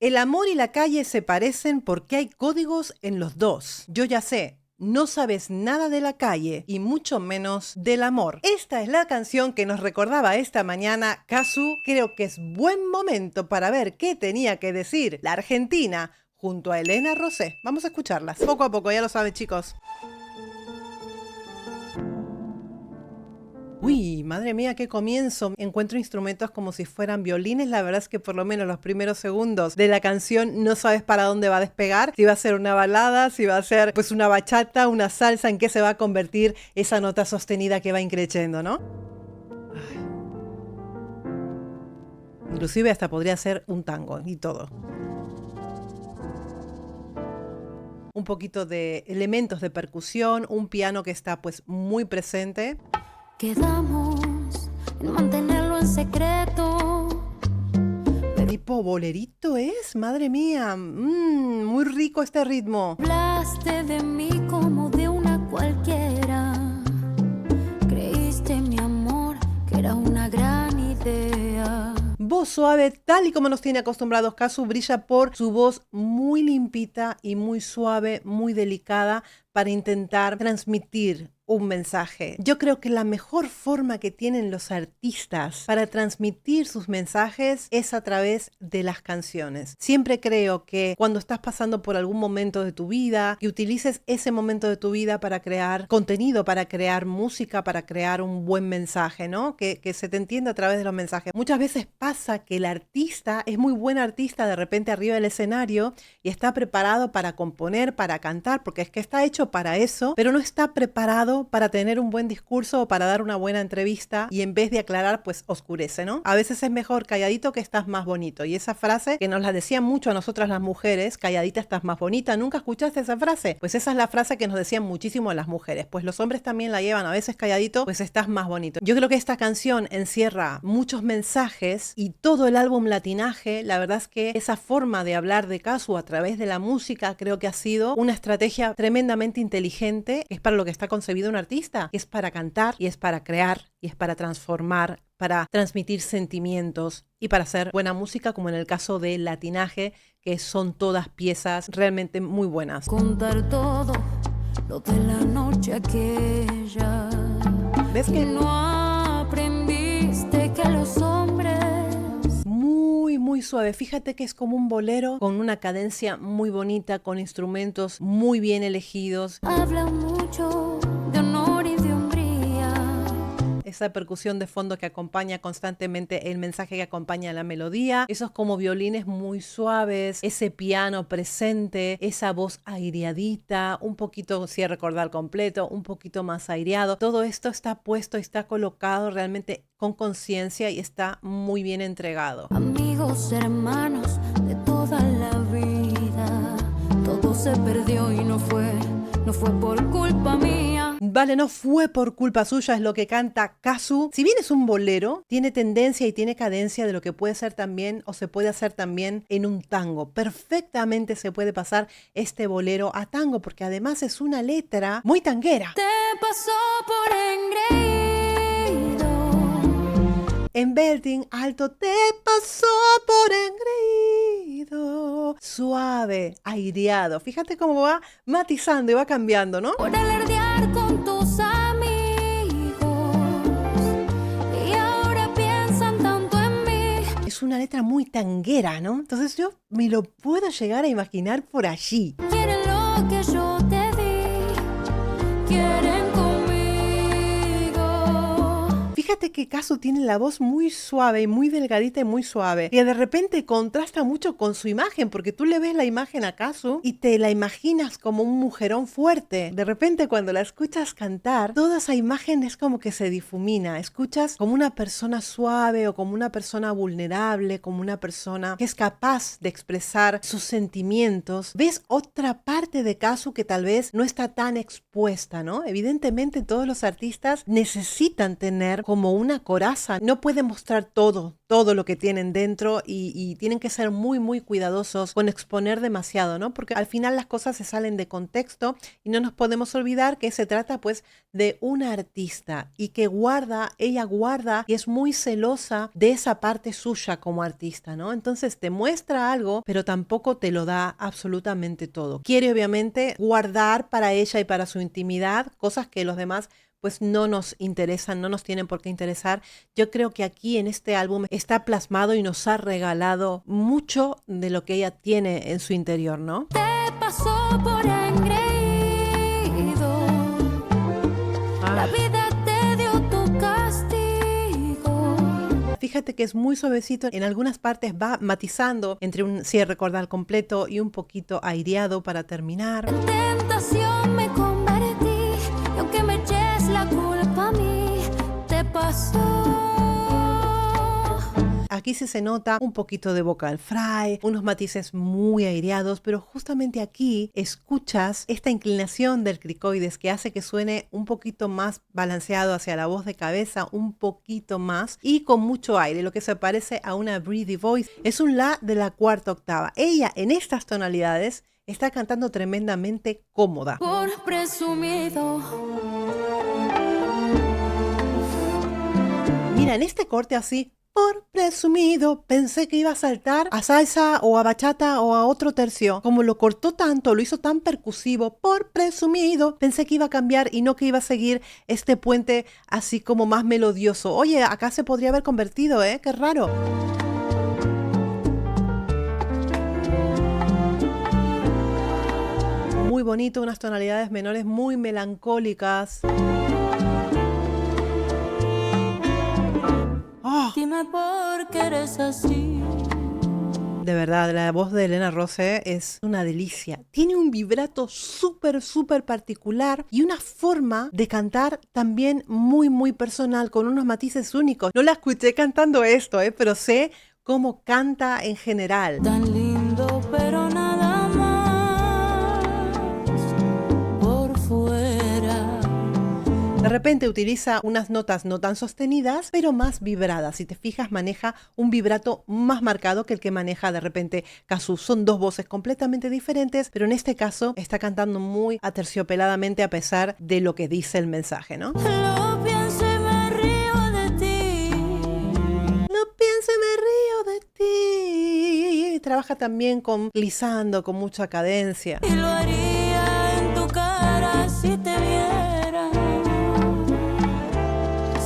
El amor y la calle se parecen porque hay códigos en los dos. Yo ya sé. No sabes nada de la calle y mucho menos del amor. Esta es la canción que nos recordaba esta mañana Cazzu. Creo que es buen momento para ver qué tenía que decir la Argentina junto a Elena Rosé. Vamos a escucharlas poco a poco, ya lo saben, chicos. Uy, madre mía, qué comienzo. Encuentro instrumentos como si fueran violines. La verdad es que por lo menos los primeros segundos de la canción no sabes para dónde va a despegar. Si va a ser una balada, si va a ser pues una bachata, una salsa, en qué se va a convertir esa nota sostenida que va increciendo, ¿no? Ay. Inclusive hasta podría ser un tango y todo. Un poquito de elementos de percusión, un piano que está pues muy presente. Quedamos en mantenerlo en secreto. ¿Tipo bolerito es? Madre mía, muy rico este ritmo. Hablaste de mí como de una cualquiera. Creíste, mi amor, que era una gran idea. Voz suave, tal y como nos tiene acostumbrados Cazzu, brilla por su voz muy limpita y muy suave, muy delicada para intentar transmitir un mensaje. Yo creo que la mejor forma que tienen los artistas para transmitir sus mensajes es a través de las canciones. Siempre creo que cuando estás pasando por algún momento de tu vida, que utilices ese momento de tu vida para crear contenido, para crear música, para crear un buen mensaje, ¿no? Que se te entienda a través de los mensajes. Muchas veces pasa que el artista es muy buen artista de repente arriba del escenario y está preparado para componer, para cantar, porque es que está hecho para eso, pero no está preparado para tener un buen discurso o para dar una buena entrevista y en vez de aclarar, pues oscurece, ¿no? A veces es mejor calladito que estás más bonito. Y esa frase que nos la decían mucho a nosotras las mujeres, calladita estás más bonita, ¿nunca escuchaste esa frase? Pues esa es la frase que nos decían muchísimo las mujeres. Pues los hombres también la llevan a veces calladito, pues estás más bonito. Yo creo que esta canción encierra muchos mensajes y todo el álbum Latinaje, la verdad es que esa forma de hablar de Cazzu a través de la música creo que ha sido una estrategia tremendamente inteligente, que es para lo que está concebido un artista, que es para cantar y es para crear y es para transformar, para transmitir sentimientos y para hacer buena música, como en el caso de Latinaje, que son todas piezas realmente muy buenas. Contar todo lo de la noche aquella. ¿Ves que no aprendiste que los hombres muy suave? Fíjate que es como un bolero con una cadencia muy bonita, con instrumentos muy bien elegidos. habla mucho de honor y de hombría? Esa percusión de fondo que acompaña constantemente el mensaje que acompaña la melodía, esos como violines muy suaves, ese piano presente, esa voz aireadita, un poquito, si recordar completo, un poquito más aireado. Todo esto está puesto, está colocado realmente con conciencia y está muy bien entregado. Amigos, hermanos de toda la vida, todo se perdió y no fue por culpa mía. Vale, no fue por culpa suya, es lo que canta Cazzu. Si bien es un bolero, tiene tendencia y tiene cadencia de lo que puede ser también o se puede hacer también en un tango. Perfectamente se puede pasar este bolero a tango porque además es una letra muy tanguera. Te pasó por engreído. En Belting alto te pasó por engreído. Suave, aireado. Fíjate cómo va matizando y va cambiando, ¿no? Por alardear con tus amigos y ahora piensan tanto en mí. Es una letra muy tanguera, ¿no? Entonces yo me lo puedo llegar a imaginar por allí. Quieren lo que yo te di, quieren conmigo. Fíjate que Cazzu tiene la voz muy suave, muy delgadita y muy suave. Y de repente contrasta mucho con su imagen, porque tú le ves la imagen a Cazzu y te la imaginas como un mujerón fuerte. De repente cuando la escuchas cantar, toda esa imagen es como que se difumina. Escuchas como una persona suave o como una persona vulnerable, como una persona que es capaz de expresar sus sentimientos. Ves otra parte de Cazzu que tal vez no está tan expuesta, ¿no? Evidentemente todos los artistas necesitan tener como como una coraza. No pueden mostrar todo lo que tienen dentro y tienen que ser muy, muy cuidadosos con exponer demasiado, ¿no? Porque al final las cosas se salen de contexto y no nos podemos olvidar que se trata pues de una artista y que ella guarda y es muy celosa de esa parte suya como artista, ¿no? Entonces te muestra algo, pero tampoco te lo da absolutamente todo. Quiere obviamente guardar para ella y para su intimidad cosas que los demás pues no nos interesan, no nos tienen por qué interesar. Yo creo que aquí en este álbum está plasmado y nos ha regalado mucho de lo que ella tiene en su interior, ¿no? Te pasó por engreído, la vida te dio tu castigo. Fíjate que es muy suavecito, en algunas partes va matizando entre un cierre cordal completo y un poquito aireado para terminar. En tentación me convertí, y aunque me eches la culpa a mí, te pasó. Aquí sí se nota un poquito de vocal fry, unos matices muy aireados, pero justamente aquí escuchas esta inclinación del cricoides que hace que suene un poquito más balanceado hacia la voz de cabeza, un poquito más y con mucho aire, lo que se parece a una breathy voice. Es un la de la cuarta octava. Ella en estas tonalidades está cantando tremendamente cómoda. Por presumido. Mira, en este corte así, por presumido, pensé que iba a saltar a salsa o a bachata o a otro tercio. Como lo cortó tanto, lo hizo tan percusivo, por presumido, pensé que iba a cambiar y no que iba a seguir este puente así como más melodioso. Oye, acá se podría haber convertido, ¿eh? Qué raro. Muy bonito, unas tonalidades menores muy melancólicas. ¡Oh! Dime por qué eres así. De verdad, la voz de Helena Rosé es una delicia. Tiene un vibrato súper, súper particular y una forma de cantar también muy, muy personal, con unos matices únicos. No la escuché cantando esto, pero sé cómo canta en general. Tan lindo, pero nada más por fuera. De repente utiliza unas notas no tan sostenidas, pero más vibradas. Si te fijas, maneja un vibrato más marcado que el que maneja de repente Cazzu. Son dos voces completamente diferentes, pero en este caso está cantando muy aterciopeladamente a pesar de lo que dice el mensaje, ¿no? Lo pienso y me río de ti. Lo pienso y me río de ti. Trabaja también con glissando, con mucha cadencia. Y lo haría en tu cara si te viera.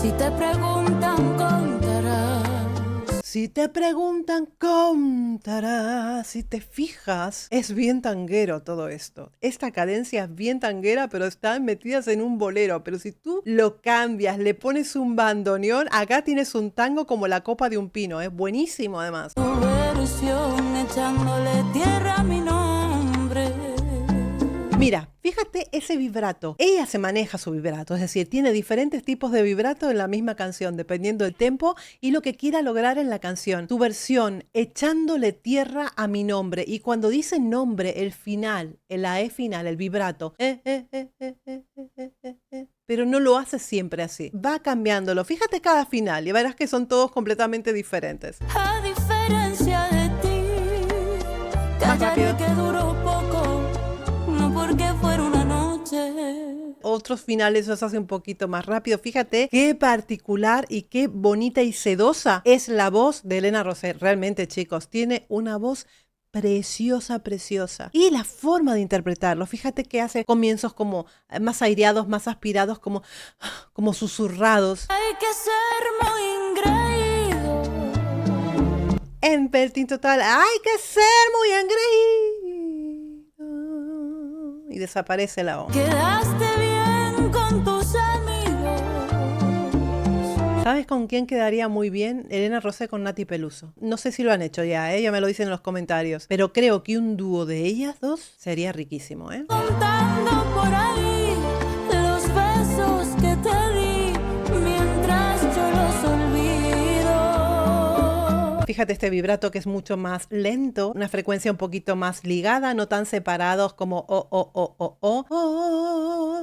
Si te preguntan, contarás. Si te preguntan, contarás. Si te fijas, es bien tanguero todo esto. Esta cadencia es bien tanguera, pero están metidas en un bolero. Pero si tú lo cambias, le pones un bandoneón, acá tienes un tango como la copa de un pino. Es buenísimo además. Tu versión echándole tierra a mi nombre. Mira, fíjate ese vibrato. Ella se maneja su vibrato, es decir, tiene diferentes tipos de vibrato en la misma canción, dependiendo del tempo y lo que quiera lograr en la canción. Tu versión, echándole tierra a mi nombre. Y cuando dice nombre, el final, la E final, el vibrato, pero no lo hace siempre así. Va cambiándolo. Fíjate cada final y verás que son todos completamente diferentes. A diferencia de ti, callaré que duró poco, no porque fuera una noche. Otros finales los hace un poquito más rápido. Fíjate qué particular y qué bonita y sedosa es la voz de Helena Rosé. Realmente, chicos, tiene una voz preciosa, preciosa. Y la forma de interpretarlo, fíjate que hace comienzos como más aireados, más aspirados, como susurrados. Hay que ser muy engreído. En Bertín total, hay que ser muy engreído. Y desaparece la O. Quedaste bien con tus amigos. ¿Sabes con quién quedaría muy bien? Helena Rosé con Nati Peluso. No sé si lo han hecho ya, ya me lo dicen en los comentarios. Pero creo que un dúo de ellas dos sería riquísimo, ¿eh? Contando por ahí los besos que te di mientras yo los olvido. Fíjate este vibrato que es mucho más lento, una frecuencia un poquito más ligada, no tan separados como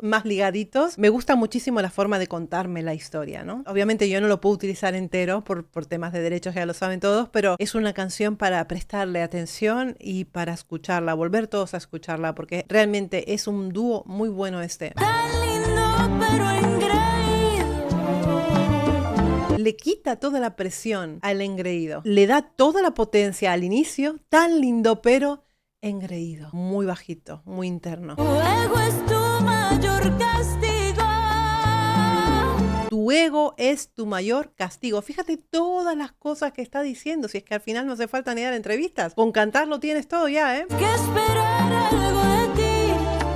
más ligaditos. Me gusta muchísimo la forma de contarme la historia, ¿no? Obviamente yo no lo puedo utilizar entero por temas de derechos, ya lo saben todos, pero es una canción para prestarle atención y para escucharla, volver todos a escucharla, porque realmente es un dúo muy bueno este. Tan lindo, pero engreído. Le quita toda la presión al engreído, le da toda la potencia al inicio, tan lindo pero engreído, muy bajito, muy interno. Tu ego es tu mayor castigo. Tu ego es tu mayor castigo. Fíjate todas las cosas que está diciendo, si es que al final no hace falta ni dar entrevistas. Con cantar lo tienes todo ya, ¿eh? Que esperar algo de ti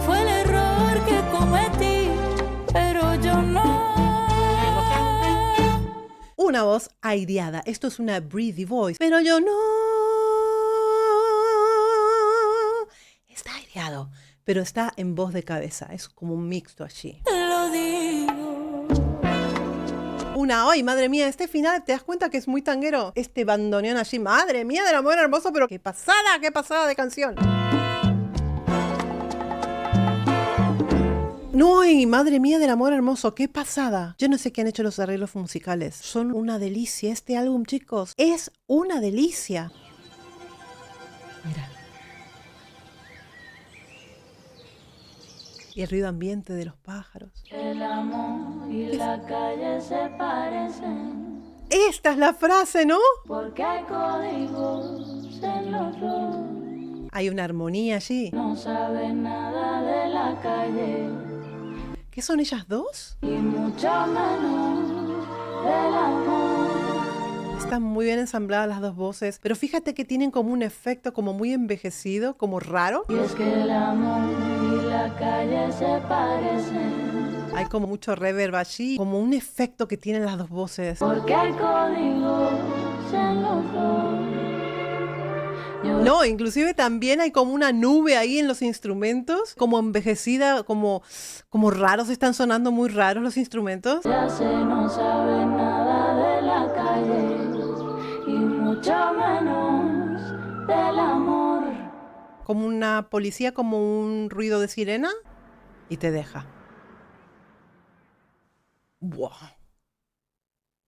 fue el error que cometí, pero yo no. Una voz aireada. Esto es una breathy voice. Pero yo no. Está aireado, pero está en voz de cabeza. Es como un mixto allí. Lo digo. Una hoy, madre mía, este final, ¿te das cuenta que es muy tanguero? Este bandoneón allí, madre mía del amor hermoso, pero qué pasada de canción. No, y madre mía del amor hermoso, qué pasada. Yo no sé qué han hecho los arreglos musicales. Son una delicia. Este álbum, chicos, es una delicia. Mira. Y el ruido ambiente de los pájaros. El amor y la calle se parecen. Esta es la frase, ¿no? Porque hay códigos en los dos. Hay una armonía allí. No saben nada de la calle. ¿Qué son ellas dos? Y mucho menos del amor. Están muy bien ensambladas las dos voces, pero fíjate que tienen como un efecto como muy envejecido, como raro. Y es que el amor y la calle se parecen. Hay como mucho reverb allí, como un efecto que tienen las dos voces. Porque hay códigos en los dos. No, inclusive también hay como una nube ahí en los instrumentos, como envejecida, como raros, están sonando muy raros los instrumentos. Ya se no sabe nada de la calle y mucho menos del amor. Como una policía, como un ruido de sirena y te deja. ¡Wow!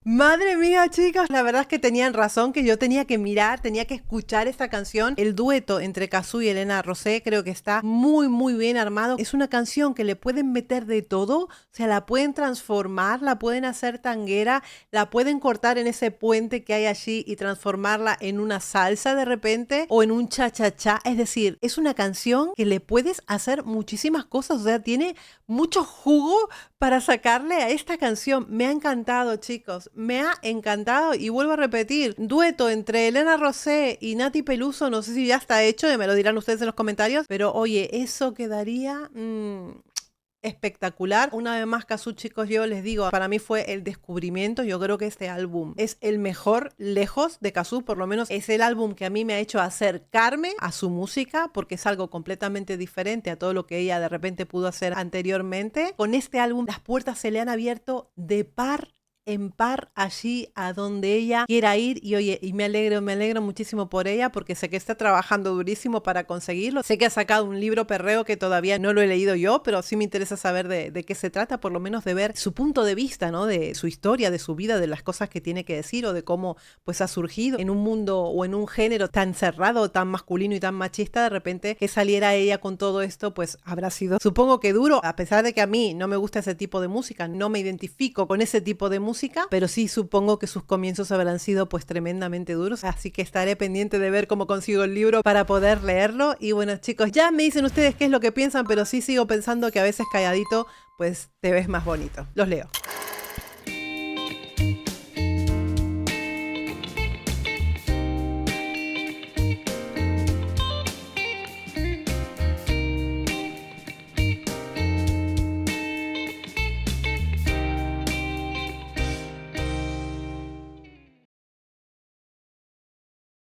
Madre mía, chicas, la verdad es que tenían razón, que yo tenía que mirar, tenía que escuchar esta canción. El dueto entre Cazzu y Elena Rosé creo que está muy, muy bien armado. Es una canción que le pueden meter de todo, o sea, la pueden transformar, la pueden hacer tanguera, la pueden cortar en ese puente que hay allí y transformarla en una salsa de repente o en un cha-cha-cha. Es decir, es una canción que le puedes hacer muchísimas cosas, o sea, tiene mucho jugo para sacarle a esta canción. Me ha encantado, chicos. Me ha encantado y vuelvo a repetir, dueto entre Elena Rosé y Nati Peluso, no sé si ya está hecho, ya me lo dirán ustedes en los comentarios, pero oye, eso quedaría espectacular. Una vez más, Cazzu, chicos, yo les digo, para mí fue el descubrimiento. Yo creo que este álbum es el mejor lejos de Cazzu, por lo menos es el álbum que a mí me ha hecho acercarme a su música, porque es algo completamente diferente a todo lo que ella de repente pudo hacer anteriormente. Con este álbum las puertas se le han abierto de par en par allí a donde ella quiera ir y oye, y me alegro muchísimo por ella porque sé que está trabajando durísimo para conseguirlo. Sé que ha sacado un libro perreo que todavía no lo he leído yo, pero sí me interesa saber de qué se trata, por lo menos de ver su punto de vista, ¿no? De su historia, de su vida, de las cosas que tiene que decir o de cómo pues ha surgido en un mundo o en un género tan cerrado, tan masculino y tan machista. De repente que saliera ella con todo esto, pues habrá sido, supongo que duro, a pesar de que a mí no me gusta ese tipo de música, no me identifico con ese tipo de música, pero sí supongo que sus comienzos habrán sido pues tremendamente duros, así que estaré pendiente de ver cómo consigo el libro para poder leerlo. Y bueno, chicos, ya me dicen ustedes qué es lo que piensan, pero sí sigo pensando que a veces calladito pues te ves más bonito. Los leo.